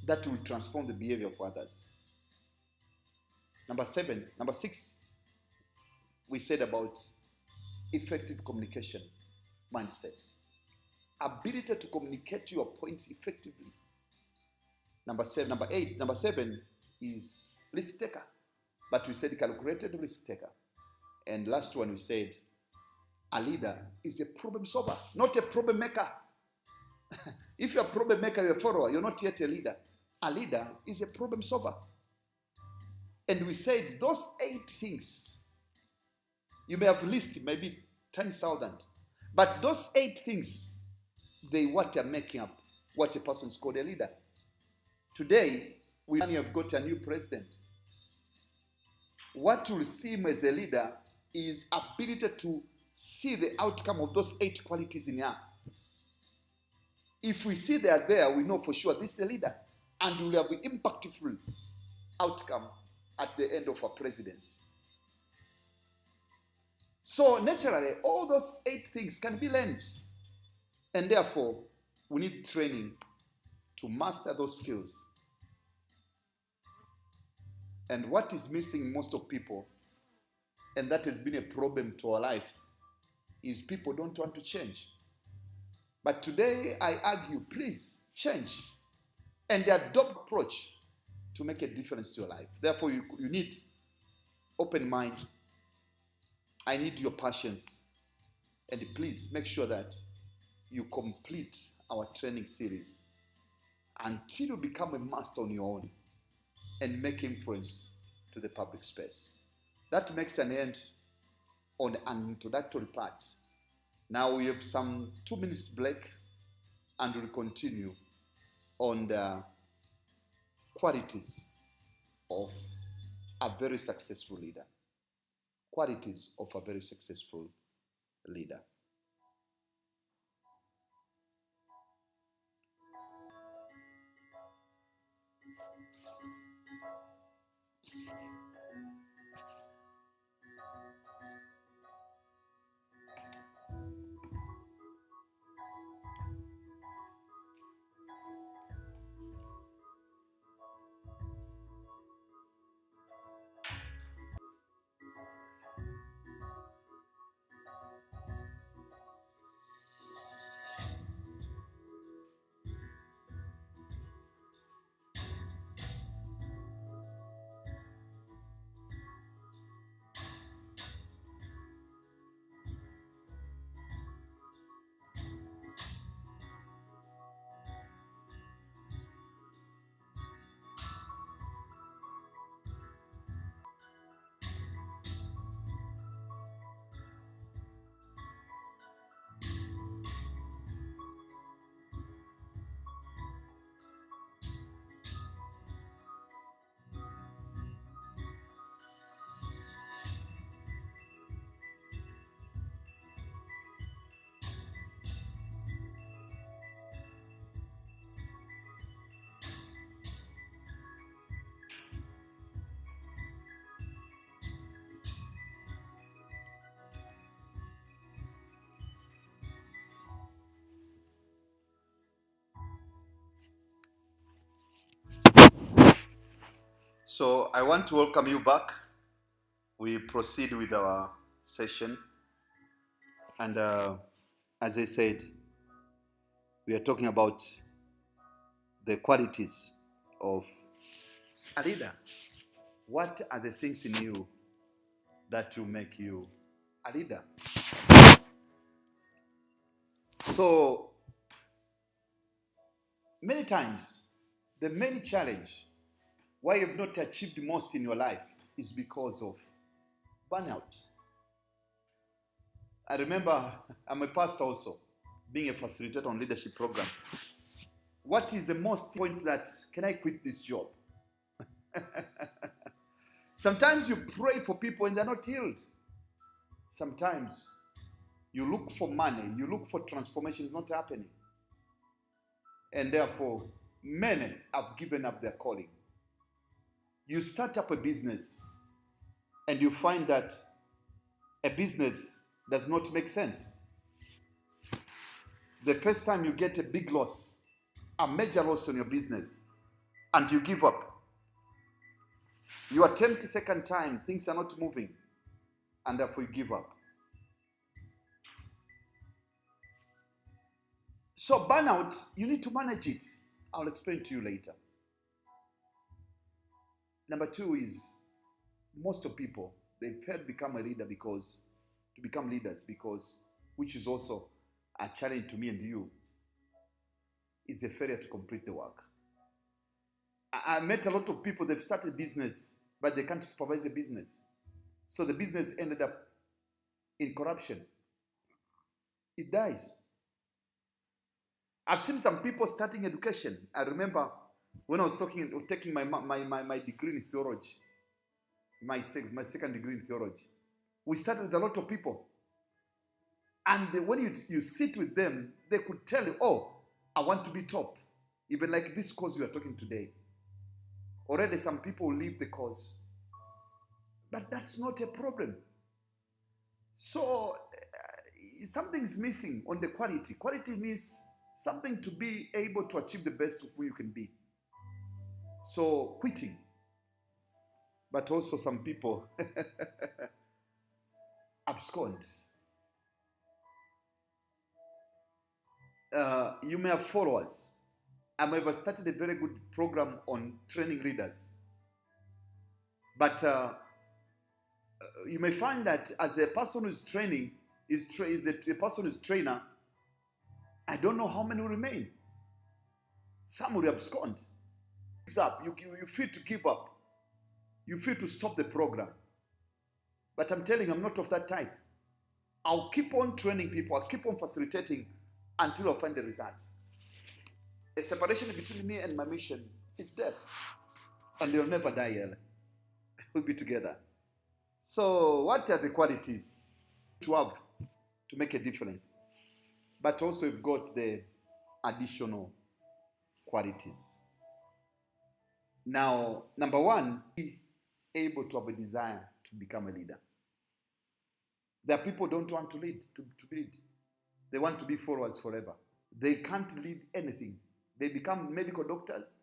that will transform the behavior of others. Number 6, we said about effective communication mindset. Ability to communicate your points effectively. Number 7 is risk taker. But we said calculated risk taker. And last one we said a leader is a problem solver, not a problem maker. If you're a problem maker, you're a follower, you're not yet a leader. A leader is a problem solver. And we said those 8 things, you may have listed maybe 10,000, but those 8 things, they what are making up what a person is called a leader. Today, we have got a new president. What will see him as a leader is ability to see the outcome of those 8 qualities in her. If we see they are there, we know for sure this is a leader, and will have an impactful outcome at the end of our presidency. So naturally, all those 8 things can be learned, and therefore we need training to master those skills. And what is missing most of people, and that has been a problem to our life, is people don't want to change. But today I argue, please change and adopt approach to make a difference to your life. Therefore, you need open mind. I need your patience. And please make sure that you complete our training series until you become a master on your own and make influence to the public space. That makes an end on an introductory part. Now we have some 2 minutes break, and we'll continue on the qualities of a very successful leader. Qualities of a very successful leader. So I want to welcome you back. We proceed with our session. And as I said, we are talking about the qualities of a leader. What are the things in you that will make you a leader? So many times, the main challenge why you have not achieved most in your life is because of burnout. I remember, I'm a pastor also, being a facilitator on leadership program. What is the most point that, can I quit this job? Sometimes you pray for people and they're not healed. Sometimes you look for money, you look for transformation, it's not happening. And therefore, many have given up their calling. You start up a business and you find that a business does not make sense. The first time you get a big loss, a major loss on your business, and you give up. You attempt a second time, things are not moving, and therefore you give up. So burnout, you need to manage it. I'll explain to you later. Number two is, most of people, they fail to become a leader to become leaders because, which is also a challenge to me and you, is a failure to complete the work. I met a lot of people, they've started business, but they can't supervise the business. So the business ended up in corruption. It dies. I've seen some people starting education. I remember when I was taking my degree in theology, my second degree in theology, we started with a lot of people. And when you sit with them, they could tell you, oh, I want to be top. Even like this course we are talking today. Already some people leave the course. But that's not a problem. So something's missing on the quality. Quality means something to be able to achieve the best of who you can be. So quitting. But also some people abscond. You may have followers. I may have started a very good program on training leaders. But you may find that as a person who is training, a person who is trainer, I don't know how many will remain. Some will abscond. Gives up. You feel to give up. You feel to stop the program. But I'm telling you, I'm not of that type. I'll keep on training people. I'll keep on facilitating until I find the result. A separation between me and my mission is death. And they'll never die, Ellen. We'll be together. So what are the qualities to have to make a difference? But also we've got the additional qualities. Now, number one, be able to have a desire to become a leader. There are people who don't want to lead, to lead. They want to be followers forever. They can't lead anything. They become medical doctors,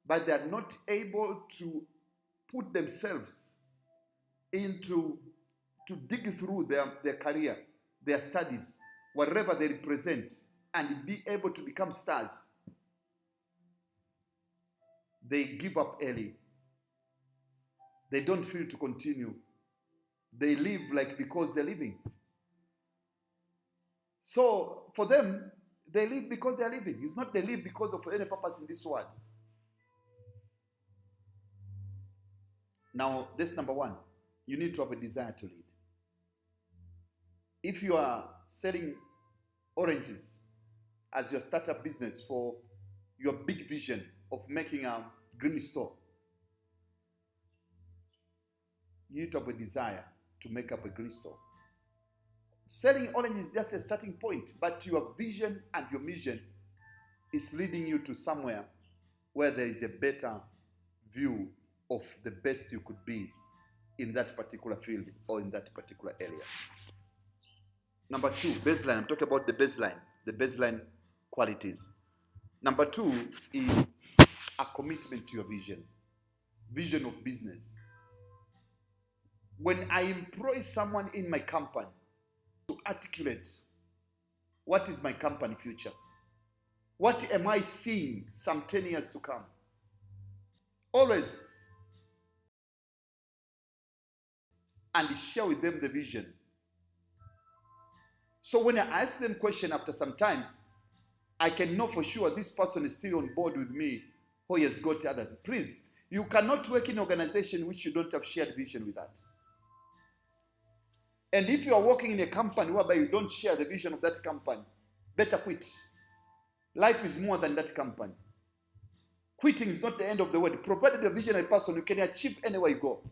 but they are not able to put themselves into, to dig through their career, their studies, whatever they represent, and be able to become stars. They give up early. They don't feel to continue. They live like because they're living. So for them, they live because they're living. It's not they live because of any purpose in this world. Now, this number one, you need to have a desire to lead. If you are selling oranges as your startup business for your big vision of making a green store, you need to have a desire to make up a green store. Selling oranges is just a starting point, but your vision and your mission is leading you to somewhere where there is a better view of the best you could be in that particular field or in that particular area. Number two, baseline. I'm talking about the baseline qualities. Number two is a commitment to your vision of business. When I employ someone in my company to articulate what is my company future, what am I seeing some 10 years to come, always, and share with them the vision. So when I ask them question after some times, I can know for sure this person is still on board with me or he has got others. Please, you cannot work in an organization which you don't have shared vision with that. And if you are working in a company whereby you don't share the vision of that company, better quit. Life is more than that company. Quitting is not the end of the world. Provided you're a visionary person, you can achieve anywhere you go.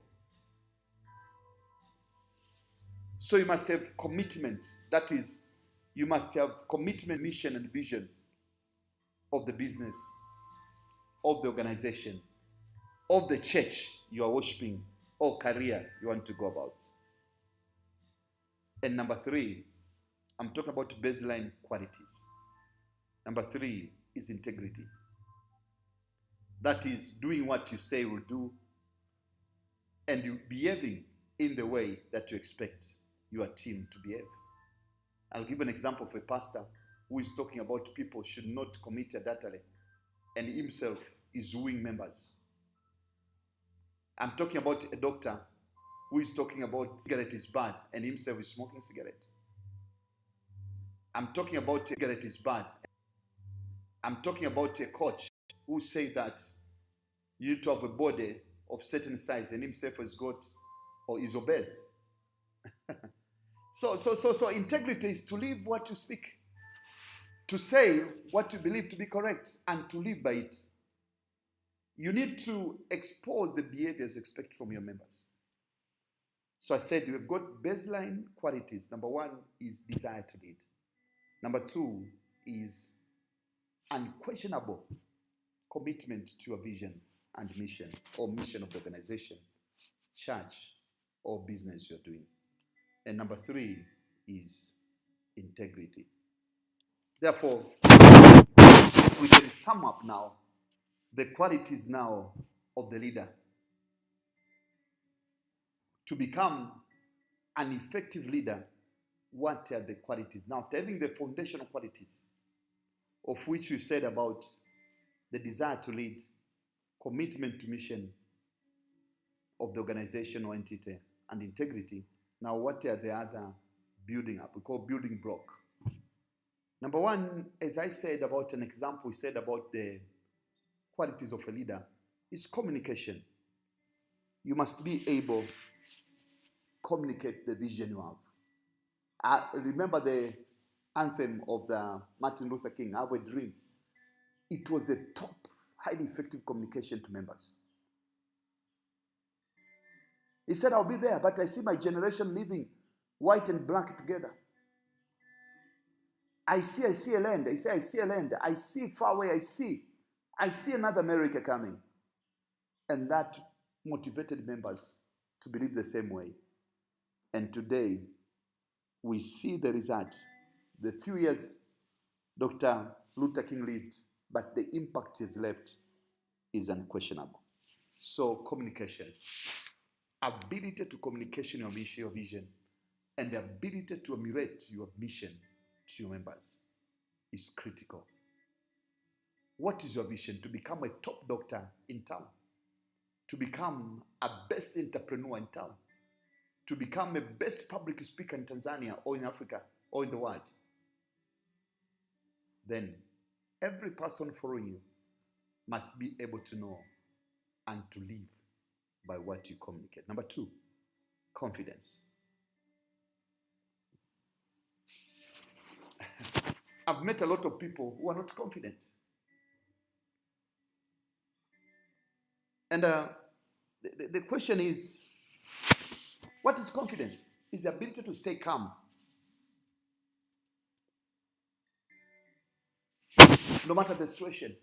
So you must have commitment. That is, you must have commitment, mission, and vision of the business, of the organization, of the church you are worshiping, or career you want to go about. And number three, I'm talking about baseline qualities. Number three is integrity. that is doing what you say will do, and you behaving in the way that you expect your team to behave. I'll give an example of a pastor who is talking about people should not commit adultery, and himself is wooing members. I'm talking about a doctor who is talking about cigarette is bad, and himself is smoking cigarette. I'm talking about cigarette is bad. I'm talking about a coach who say that you need to have a body of certain size, and himself has got or is obese. So integrity is to live what you speak, to say what you believe to be correct, and to live by it. You need to expose the behaviors you expect from your members. So I said we've got baseline qualities. Number one is desire to lead. Number two is unquestionable commitment to your vision and mission, or mission of the organization, church, or business you're doing. And number three is integrity. Therefore, we can sum up now the qualities now of the leader. To become an effective leader, what are the qualities? Now, after having the foundational qualities, of which we said about the desire to lead, commitment to mission of the organization or entity, and integrity, now what are the other building up? We call building block. Number one, as I said about an example, we said about the qualities of a leader, is communication. You must be able to communicate the vision you have. Remember the anthem of the Martin Luther King, I Have a Dream. It was a top, highly effective communication to members. He said, I'll be there, but I see my generation living white and black together. I see a land. He said, I see a land. I see far away. I see another America coming. And that motivated members to believe the same way. And today, we see the results. The few years Dr. Luther King lived, but the impact he has left is unquestionable. So communication. Ability to communication your mission, your vision, and the ability to emulate your mission to your members is critical. What is your vision? To become a top doctor in town, to become a best entrepreneur in town, to become a best public speaker in Tanzania or in Africa or in the world. Then every person following you must be able to know and to live by what you communicate. Number two, confidence. I've met a lot of people who are not confident. And the question is, what is confidence? It's the ability to stay calm. No matter the situation.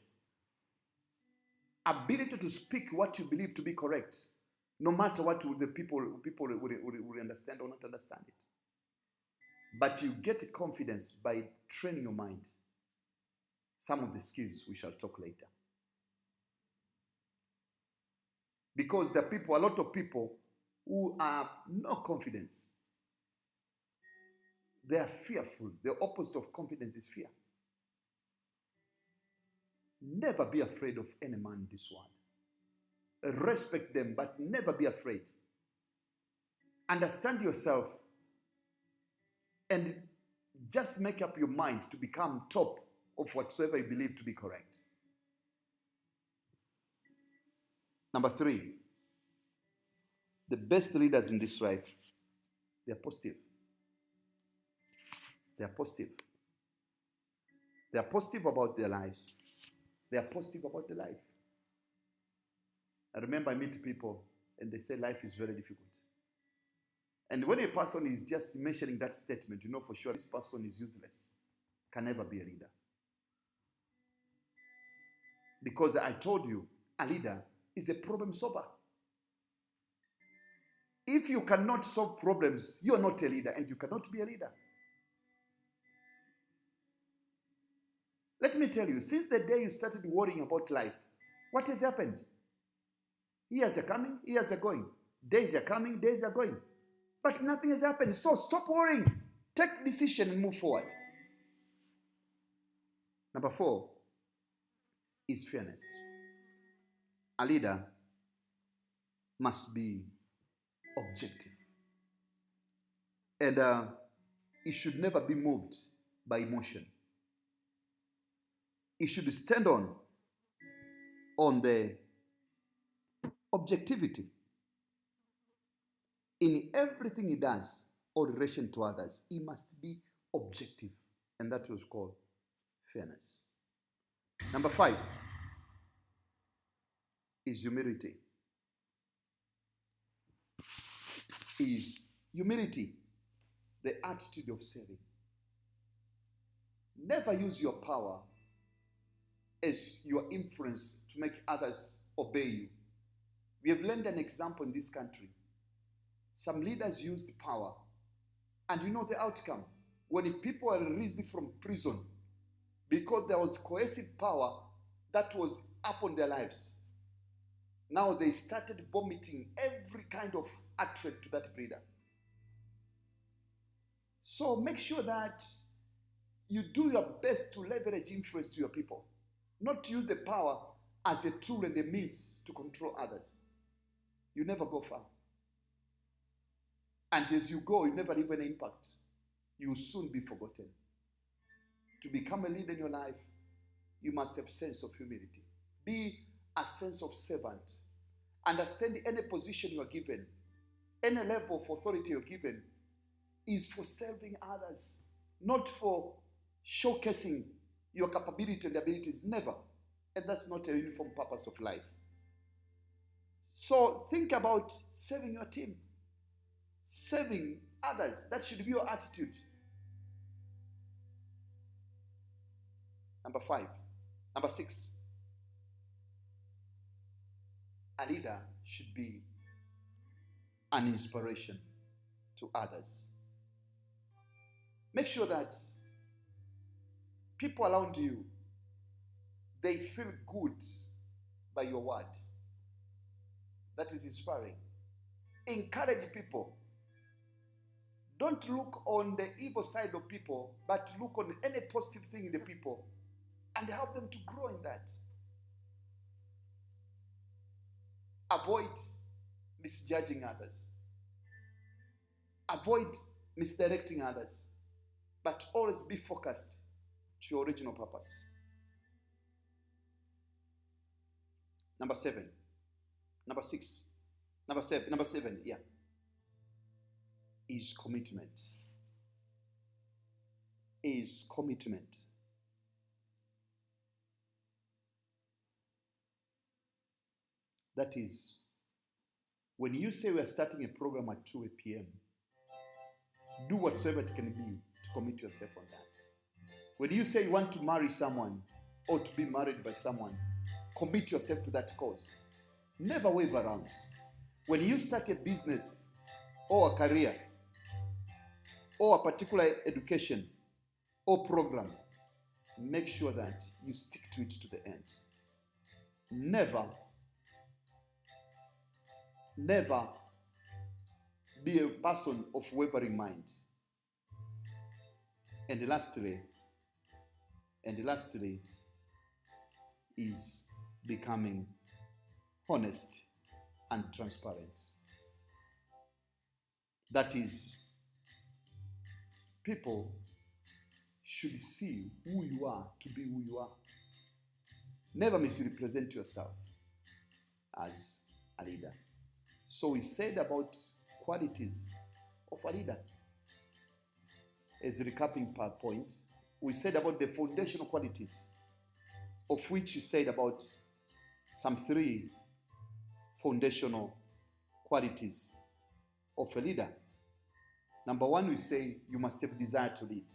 Ability to speak what you believe to be correct. No matter what the people will understand or not understand it. But you get confidence by training your mind. Some of the skills we shall talk later. Because there are a lot of people who have no confidence. They are fearful. The opposite of confidence is fear. Never be afraid of any man in this world. Respect them, but never be afraid. Understand yourself and just make up your mind to become top of whatsoever you believe to be correct. Number three, the best leaders in this life, they are positive. They are positive. They are positive about their lives. They are positive about the life. I remember I meet people and they say life is very difficult. And when a person is just mentioning that statement, you know for sure this person is useless, can never be a leader. Because I told you, a leader is a problem solver. If you cannot solve problems, you are not a leader and you cannot be a leader. Let me tell you, since the day you started worrying about life, What has happened? Years are coming, years are going. Days are coming, days are going. But nothing has happened. So stop worrying. Take decision and move forward. Number 4 is fairness. A leader must be objective. And it should never be moved by emotion. It should stand on the objectivity in everything he does or relation to others. He must be objective, and that was called fairness. Number 5 is humility. Is humility the attitude of serving? Never use your power as your influence to make others obey you. We have learned an example in this country. Some leaders used power, and you know the outcome. When people are released from prison because there was coercive power that was upon their lives, now they started vomiting every kind of hatred to that leader. So make sure that you do your best to leverage influence to your people, not use the power as a tool and a means to control others. You never go far. And as you go, you never leave any impact. You will soon be forgotten. To become a leader in your life, you must have a sense of humility. Be a sense of servant. Understand any position you are given, any level of authority you're given, is for serving others, not for showcasing your capability and abilities. Never. And that's not a uniform purpose of life. So think about serving your team, serving others. That should be your attitude. Number 6. A leader should be an inspiration to others. Make sure that people around you, they feel good by your word. That is inspiring. Encourage people. Don't look on the evil side of people, but look on any positive thing in the people and help them to grow in that. Avoid misjudging others. Avoid misdirecting others, but always be focused to your original purpose. Number 7, is commitment. Is commitment. That is, when you say we are starting a program at 2 p.m., do whatsoever it can be to commit yourself on that. When you say you want to marry someone or to be married by someone, commit yourself to that cause. Never wave around. When you start a business or a career or a particular education or program, make sure that you stick to it to the end. Never be a person of wavering mind. And lastly is becoming honest and transparent. That is, people should see who you are to be who you are. Never misrepresent yourself as a leader. So we said about qualities of a leader. As a recapping point, we said about the foundational qualities, of which we said about some 3 foundational qualities of a leader. Number 1, we say you must have desire to lead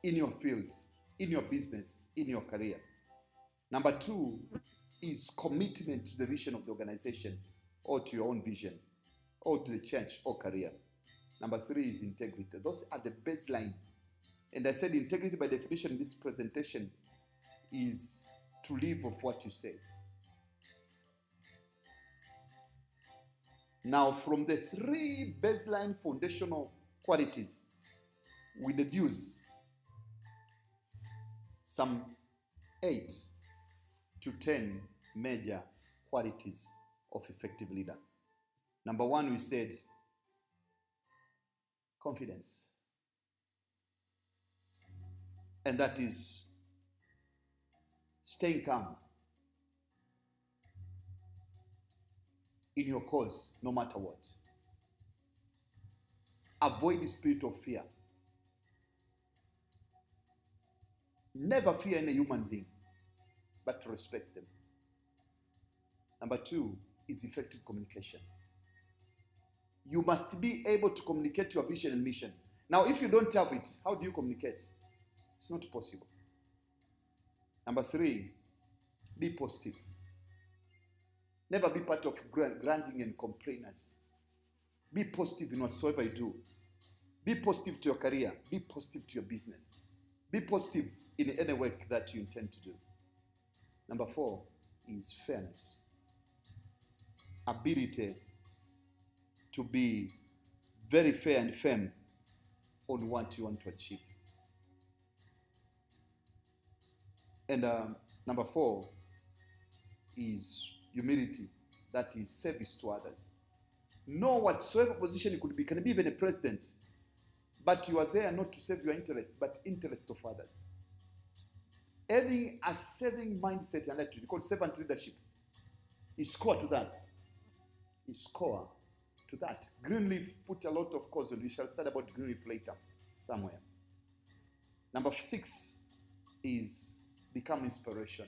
in your field, in your business, in your career. Number 2 is commitment to the vision of the organization or to your own vision or to the church or career. Number 3 is integrity. Those are the baseline. And I said integrity by definition in this presentation is to live of what you say. Now, from the 3 baseline foundational qualities, we deduce some 8 to 10 major qualities of effective leader. Number 1, we said confidence. And that is staying calm in your cause, no matter what. Avoid the spirit of fear. Never fear any human being, but respect them. Number 2 is effective communication. You must be able to communicate your vision and mission. Now, if you don't have it, how do you communicate? It's not possible. Number 3, be positive. Never be part of grinding and complainers. Be positive in whatsoever you do. Be positive to your career. Be positive to your business. Be positive in any work that you intend to do. Number 4 is fairness. Ability to be very fair and firm on what you want to achieve. And number 4 is humility. That is service to others. Know whatsoever position you could be. Can be even a president. But you are there not to serve your interest, but interest of others. Having a serving mindset and attitude, called servant leadership, is core to that. Is core to that. Greenleaf put a lot of course on. We shall study about Greenleaf later, somewhere. Number 6 is become inspiration.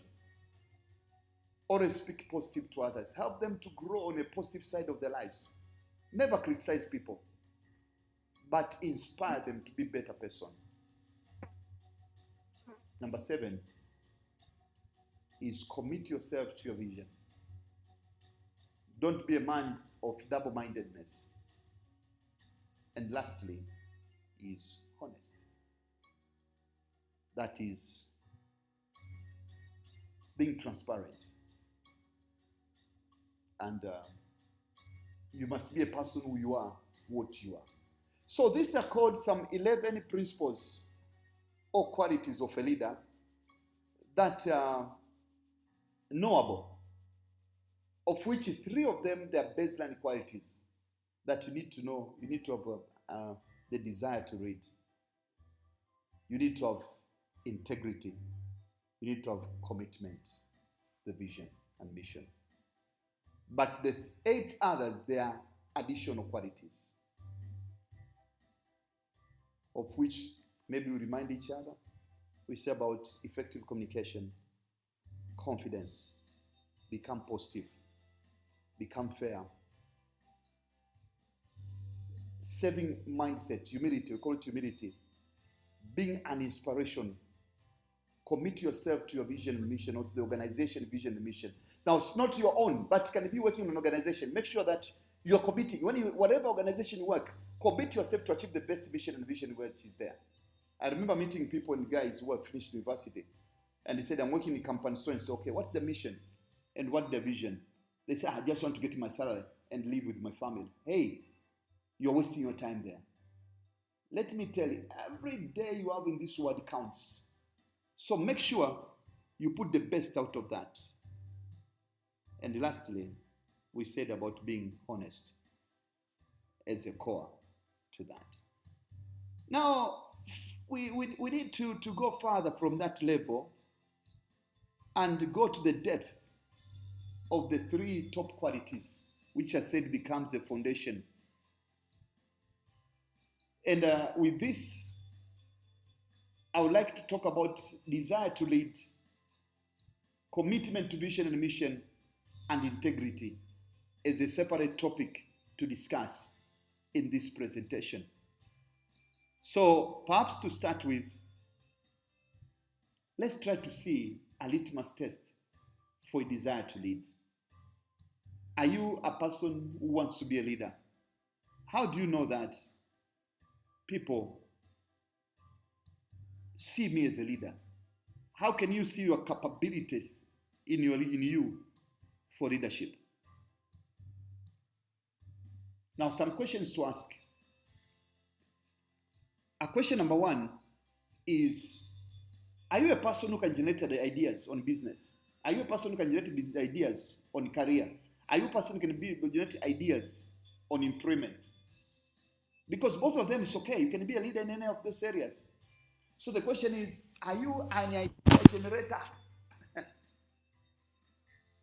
Always speak positive to others. Help them to grow on a positive side of their lives. Never criticize people, but inspire them to be a better person. Number 7 is commit yourself to your vision. Don't be a man of double-mindedness. And lastly is honest. That is being transparent. And you must be a person who you are, what you are. So these are called some 11 principles or qualities of a leader that are knowable, of which 3 of them, they are baseline qualities that you need to know. You need to have the desire to read. You need to have integrity. You need to have commitment, the vision and mission. But the 8 others, they are additional qualities, of which maybe we remind each other. We say about effective communication, confidence, become positive, become fair, saving mindset, humility, we call it humility, being an inspiration, commit yourself to your vision and mission, or to the organization vision and mission. Now, it's not your own, but can be working in an organization. Make sure that you're committing. Whatever organization you work, commit yourself to achieve the best mission and vision which is there. I remember meeting people and guys who have finished university, and they said, I'm working in company so and so. Okay, what's the mission and what's the vision? They say, I just want to get my salary and live with my family. Hey, you're wasting your time there. Let me tell you, every day you have in this world counts. So make sure you put the best out of that. And lastly, we said about being honest as a core to that. Now, we need to go further from that level and go to the depth of the 3 top qualities, which I said becomes the foundation. And with this, I would like to talk about desire to lead, commitment to vision and mission, and integrity as a separate topic to discuss in this presentation. So perhaps to start with, let's try to see a litmus test for a desire to lead. Are you a person who wants to be a leader? How do you know that people see me as a leader? How can you see your capabilities in you for leadership? Now, some questions to ask. Question number one is, are you a person who can generate the ideas on business? Are you a person who can generate ideas on career? Are you a person who can generate ideas on employment? Because both of them is okay. You can be a leader in any of those areas. So the question is, are you an idea generator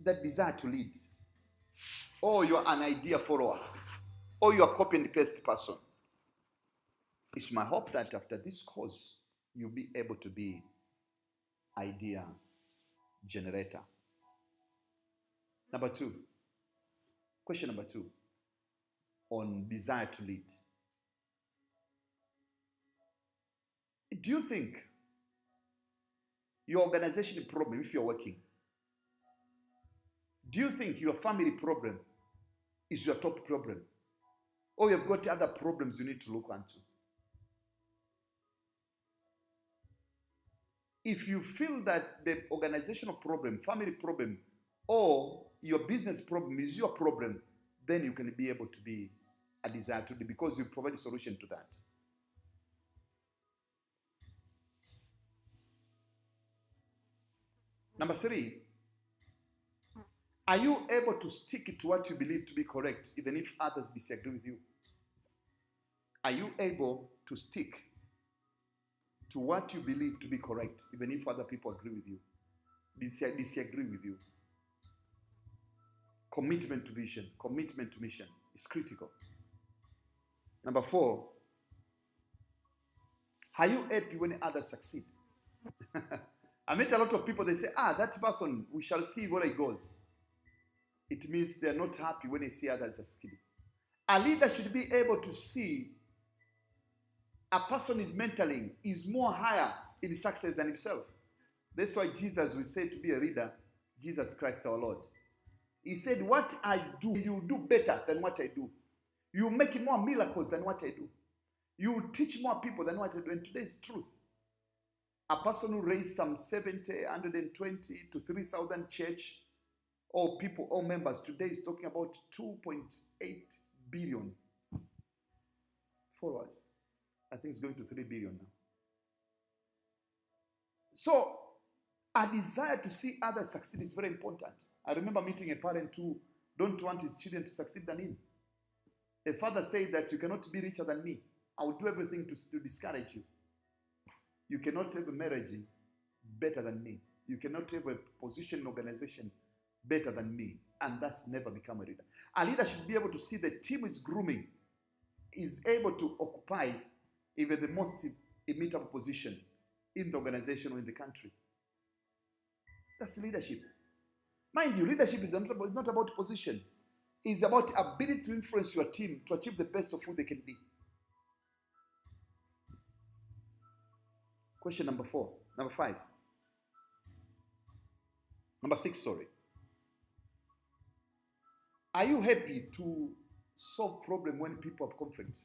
that desire to lead? Or you are an idea follower? Or you are copy and paste person? It's my hope that after this course, you'll be able to be idea generator. Number two, question number two, on desire to lead. Do you think your organization problem, if you're working, do you think your family problem is your top problem? Or you've got other problems you need to look into? If you feel that the organizational problem, family problem, or your business problem is your problem, then you can be able to be a desire to lead because you provide a solution to that. Number three, are you able to stick to what you believe to be correct, even if others disagree with you? Are you able to stick to what you believe to be correct, even if other people agree with you, disagree with you? Commitment to vision, commitment to mission is critical. Number four, are you happy when others succeed? I met a lot of people, they say, that person, we shall see where it goes. It means they're not happy when they see others succeeding. A leader should be able to see a person is mentoring is more higher in success than himself. That's why Jesus would say to be a leader, Jesus Christ our Lord. He said, what I do, you do better than what I do. You make more miracles than what I do. You teach more people than what I do. And today's truth. A person who raised some 70, 120 to 3,000 church or people or members today is talking about 2.8 billion followers. I think it's going to 3 billion now. So, a desire to see others succeed is very important. I remember meeting a parent who don't want his children to succeed than him. A father said that you cannot be richer than me. I will do everything to discourage you. You cannot have a marriage better than me. You cannot have a position in organization better than me. And that's never become a leader. A leader should be able to see the team is grooming, is able to occupy even the most immutable position in the organization or in the country. That's leadership. Mind you, leadership is not about position. It's about ability to influence your team to achieve the best of who they can be. Question number six, sorry. Are you happy to solve problem when people have conflict?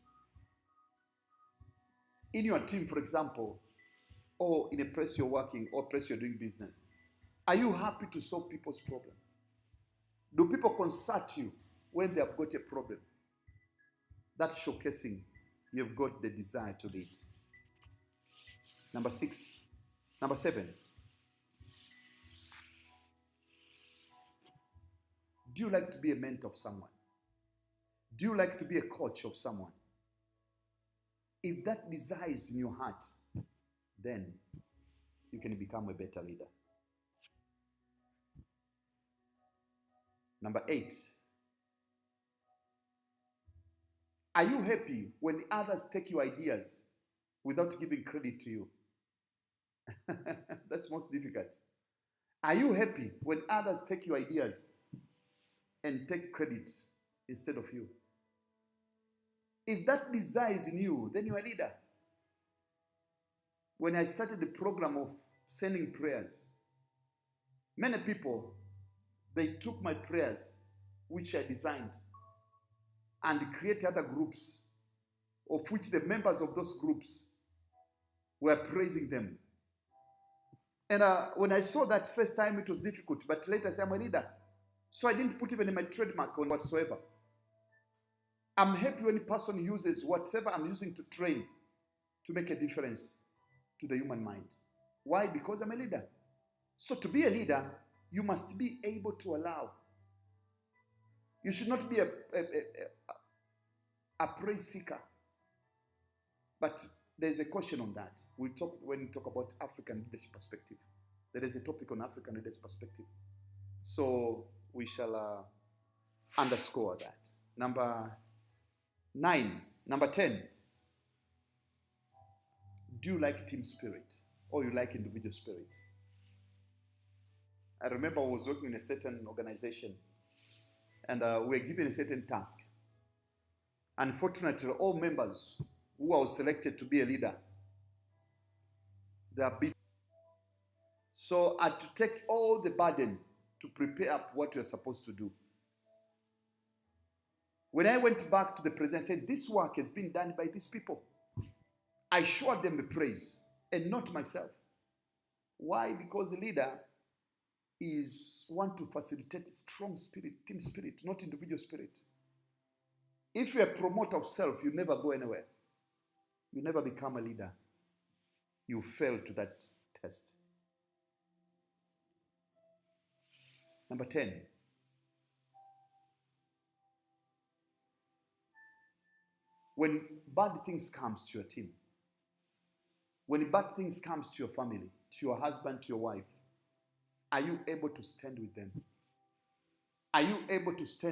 In your team, for example, or in a place you're working or a place you're doing business, are you happy to solve people's problem? Do people consult you when they have got a problem? That's showcasing you've got the desire to lead. Number seven. Do you like to be a mentor of someone? Do you like to be a coach of someone? If that desire is in your heart, then you can become a better leader. Number 8. Are you happy when others take your ideas without giving credit to you? That's most difficult. Are you happy when others take your ideas and take credit instead of you? If that desire is in you, then you're a leader. When I started the program of sending prayers, many people, they took my prayers, which I designed, and created other groups, of which the members of those groups were praising them. And when I saw that first time, it was difficult, but later I said, I'm a leader. So I didn't put even my trademark on whatsoever. I'm happy when a person uses whatever I'm using to train to make a difference to the human mind. Why? Because I'm a leader. So to be a leader, you must be able to allow. You should not be a praise seeker. But there's a question on that. We'll talk when we talk about African leadership perspective. There is a topic on African leadership perspective. So we shall underscore that. Number 10. Do you like team spirit or you like individual spirit? I remember I was working in a certain organization and we were given a certain task. Unfortunately, all members who were selected to be a leader, they are beaten. So I had to take all the burden to prepare up what we are supposed to do. When I went back to the president, I said, this work has been done by these people. I showed them the praise and not myself. Why? Because the leader is want to facilitate strong spirit, team spirit, not individual spirit. If you're a promoter of self, you never go anywhere. You never become a leader. You fail to that test. Number 10. When bad things comes to your team, when bad things comes to your family, to your husband, to your wife, are you able to stand with them? Are you able to stand